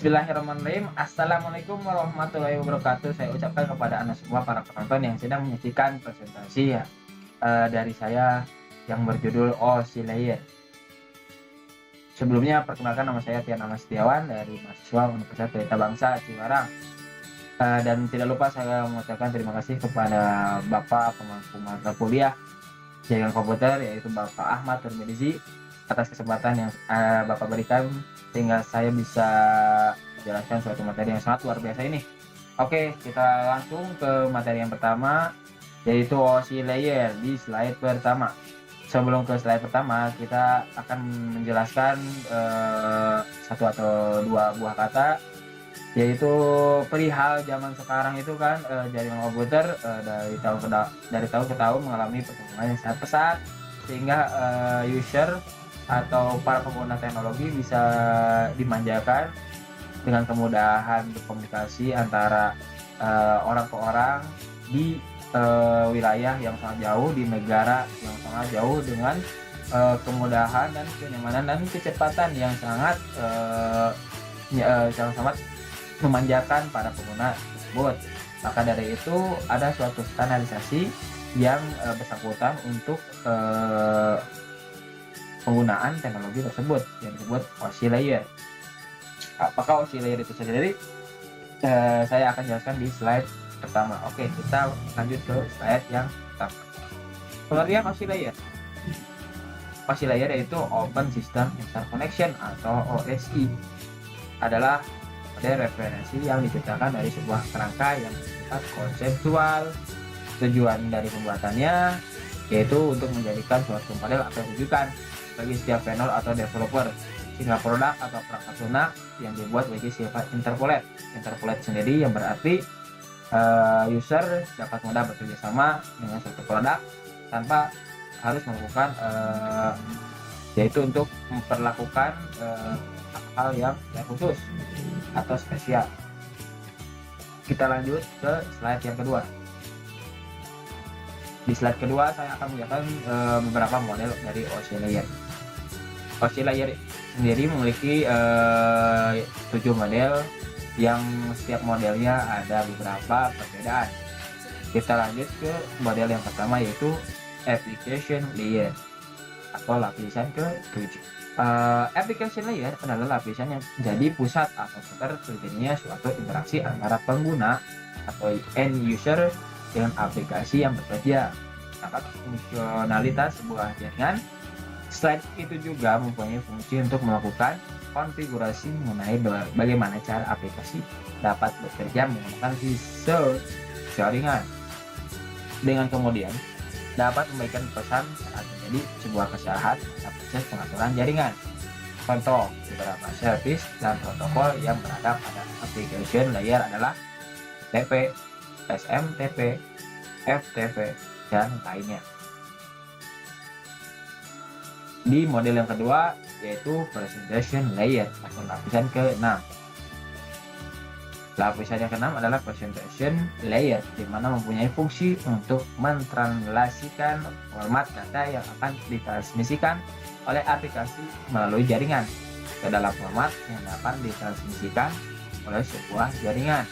Bismillahirrahmanirrahim. Assalamualaikum warahmatullahi wabarakatuh. Saya ucapkan kepada Anda semua para penonton yang sedang menyaksikan presentasi dari saya yang berjudul Oscillator. Sebelumnya perkenalkan, nama saya Tian Ahmad Setiawan dari mahasiswa Universitas Pelita Bangsa Cikarang. Dan tidak lupa saya mengucapkan terima kasih kepada Bapak pemangku mata kuliah jaringan komputer, yaitu Bapak Ahmad Turmedizi, atas kesempatan yang Bapak berikan sehingga saya bisa menjelaskan suatu materi yang sangat luar biasa ini. Oke, kita langsung ke materi yang pertama, yaitu oscillator di slide pertama. Sebelum ke slide pertama, kita akan menjelaskan satu atau dua buah kata, yaitu perihal zaman sekarang itu kan jaringan komputer dari tahun ke tahun mengalami perkembangan yang sangat pesat, sehingga user atau para pengguna teknologi bisa dimanjakan dengan kemudahan berkomunikasi antara orang ke orang di wilayah yang sangat jauh, di negara yang sangat jauh, dengan kemudahan dan kenyamanan dan kecepatan yang sangat memanjakan para pengguna tersebut. Maka dari itu ada suatu standarisasi yang bersangkutan untuk penggunaan teknologi tersebut yang disebut oscillator. Apakah oscillator itu sendiri? Saya akan jelaskan di slide pertama. Oke, kita lanjut ke slide yang pertama. Pengertian oscillator. Oscillator yaitu Open System Interconnection atau OSI, adalah model referensi yang diciptakan dari sebuah kerangka yang bersifat konseptual. Tujuan dari pembuatannya yaitu untuk menjadikan suatu model atau rujukan bagi setiap panel atau developer, sehingga produk atau perangkat lunak yang dibuat bagi sifat interpolate. Interpolate sendiri yang berarti user dapat mudah bekerja sama dengan suatu produk tanpa harus melakukan yaitu untuk memperlakukan hal yang khusus atau spesial. Kita lanjut ke slide yang kedua. Di slide kedua saya akan menjelaskan beberapa model dari oscillator. Oscillator sendiri memiliki 7 model yang setiap modelnya ada beberapa perbedaan. Kita lanjut ke model yang pertama, yaitu application layer atau lapisan ke-7. Application layer adalah lapisan yang menjadi pusat atau center terjadinya suatu interaksi antara pengguna atau end user dengan aplikasi yang bekerja. Maka fungsionalitas sebuah jaringan slide itu juga mempunyai fungsi untuk melakukan konfigurasi mengenai bagaimana cara aplikasi dapat bekerja menggunakan resource jaringan, dengan kemudian dapat memberikan pesan saat terjadi sebuah kesalahan pada proses pengaturan jaringan. Contoh beberapa service dan protokol yang berada pada application layer adalah TCP, SMTP, FTP, dan lainnya. Di model yang kedua, yaitu presentation layer atau lapisan ke-6. Lapisan yang ke-6 adalah presentation layer, di mana mempunyai fungsi untuk mentranslasikan format data yang akan ditransmisikan oleh aplikasi melalui jaringan ke dalam format yang dapat ditransmisikan oleh sebuah jaringan.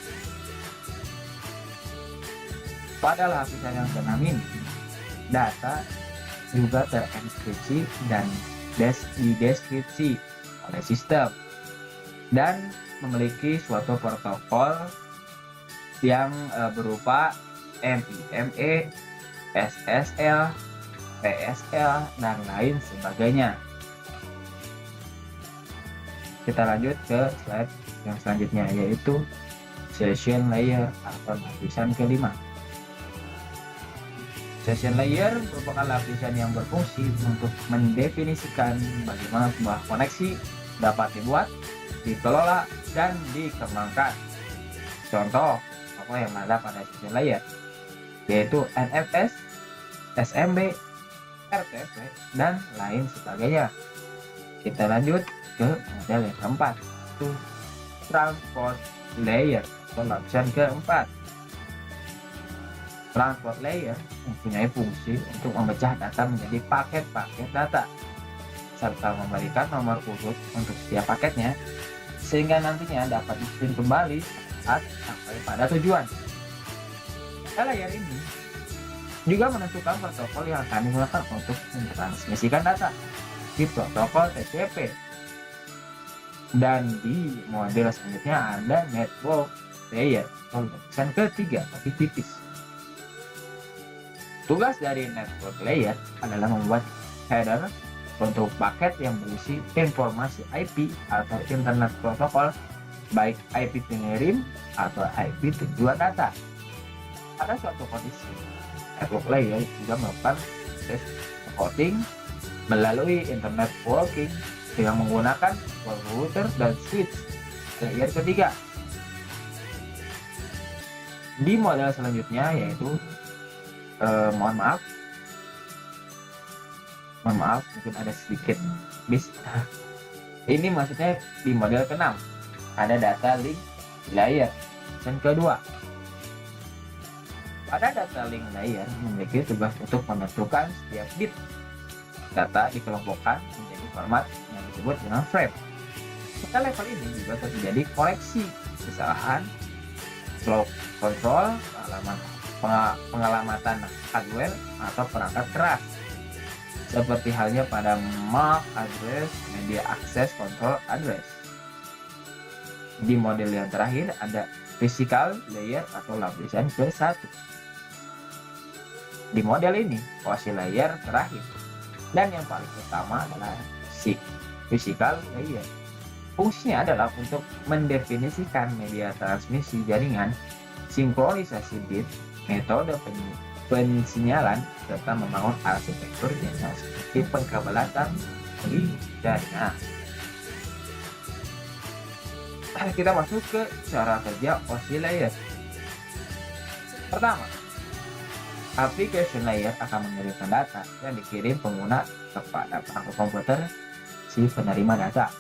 Pada lapisan yang ke-6 ini, data juga terenkripsi dan dideskripsi oleh sistem dan memiliki suatu protokol yang berupa MIME, SSL, PSL, dan lain sebagainya. Kita lanjut ke slide yang selanjutnya, yaitu session layer atau lapisan ke-5. Session layer merupakan lapisan yang berfungsi untuk mendefinisikan bagaimana sebuah koneksi dapat dibuat, dikelola, dan dikembangkan. Contoh yang ada pada session layer yaitu NFS, SMB, RTP, dan lain sebagainya. Kita lanjut ke model yang keempat, yaitu transport layer atau lapisan keempat. Transport layer mempunyai fungsi untuk memecah data menjadi paket-paket data serta memberikan nomor urut untuk setiap paketnya. sehingga nantinya dapat di-stream kembali saat sampai pada tujuan. Layar ini juga menentukan protokol yang akan digunakan untuk mentransmisikan data di protokol TCP. Dan di model selanjutnya ada network layer atau lapisan ketiga tapi tipis. Tugas dari network layer adalah membuat header untuk paket yang berisi informasi IP atau internet protokol, baik IP pengirim atau IP tujuan data. Pada suatu kondisi, network layer juga melakukan proses encoding melalui internet working dengan menggunakan router dan switch layer ketiga. Di model selanjutnya yaitu mohon maaf mungkin ada sedikit miss. Ini maksudnya di model ke-6 ada data link layer yang kedua. Pada data link layer memiliki tugas untuk menentukan setiap bit data dikelompokkan menjadi format yang disebut dengan frame. Pada level ini juga terjadi koreksi kesalahan, flow control, pengalamatan hardware atau perangkat keras, seperti halnya pada MAC address, media access control address. Di model yang terakhir ada physical layer atau lapisan ke-1. Di model ini posisi layer terakhir dan yang paling utama adalah physical layer. Fungsinya adalah untuk mendefinisikan media transmisi jaringan, sinkronisasi bit, metode pensinyalan, serta membangun arsitektur jaringan seperti pengkabelatan di jaringan. Kita masuk ke cara kerja OSI layer. Pertama, application layer akan mengirimkan data yang dikirim pengguna kepada perangkat komputer si penerima data.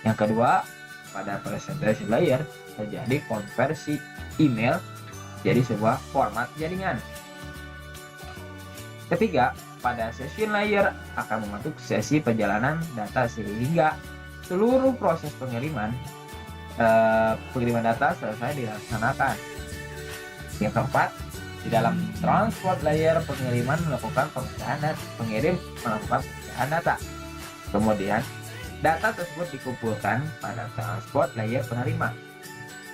Yang kedua, pada presentation layer terjadi konversi email jadi sebuah format jaringan. Ketiga, pada session layer akan membentuk sesi perjalanan data sehingga seluruh proses pengiriman data selesai dilaksanakan. Yang keempat, di dalam transport layer pengiriman melakukan pemecahan dan pengirim melakukan pemecahan data. Kemudian data tersebut dikumpulkan pada transport layer penerima.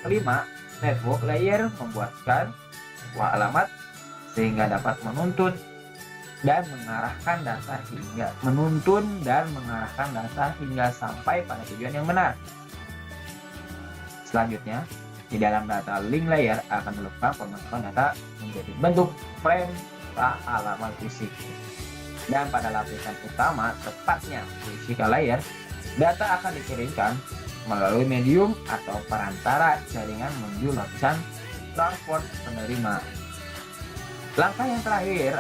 Kelima, network layer membuatkan sebuah alamat sehingga dapat menuntun dan mengarahkan data hingga sampai pada tujuan yang benar. Selanjutnya, di dalam data link layer akan dilakukan pembentukan data menjadi bentuk frame atau halaman fisik. Dan pada lapisan utama, tepatnya physical layer, data akan dikirimkan melalui medium atau perantara jaringan menuju lapisan transport penerima. Langkah yang terakhir,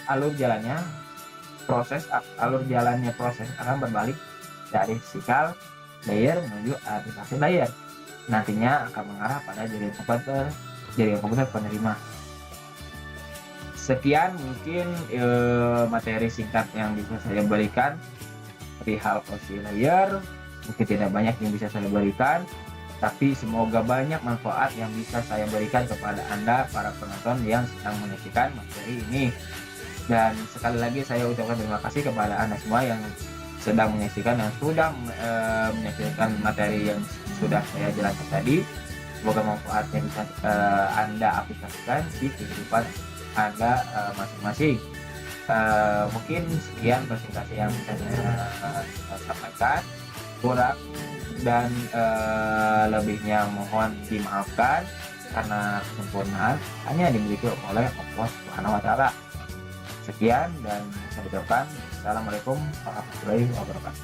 alur jalannya proses akan berbalik dari physical layer menuju aplikasi layer. Nantinya akan mengarah pada jaringan komputer penerima. Sekian mungkin materi singkat yang bisa saya berikan perihal OSI layer. Mungkin tidak banyak yang bisa saya berikan, tapi semoga banyak manfaat yang bisa saya berikan kepada Anda para penonton yang sedang menyaksikan materi ini. Dan sekali lagi saya ucapkan terima kasih kepada Anda semua yang sedang menyaksikan dan sudah menyaksikan materi yang sudah saya jelaskan tadi. Semoga manfaatnya bisa Anda aplikasikan di kehidupan Anda masing-masing. Mungkin sekian presentasi yang bisa saya sampaikan. Kurang dan lebihnya mohon dimaafkan karena kesempurnaan hanya dimiliki oleh Allah Subhanahu wa Ta'ala. Sekian dan saya ucapkan assalamualaikum warahmatullahi wabarakatuh.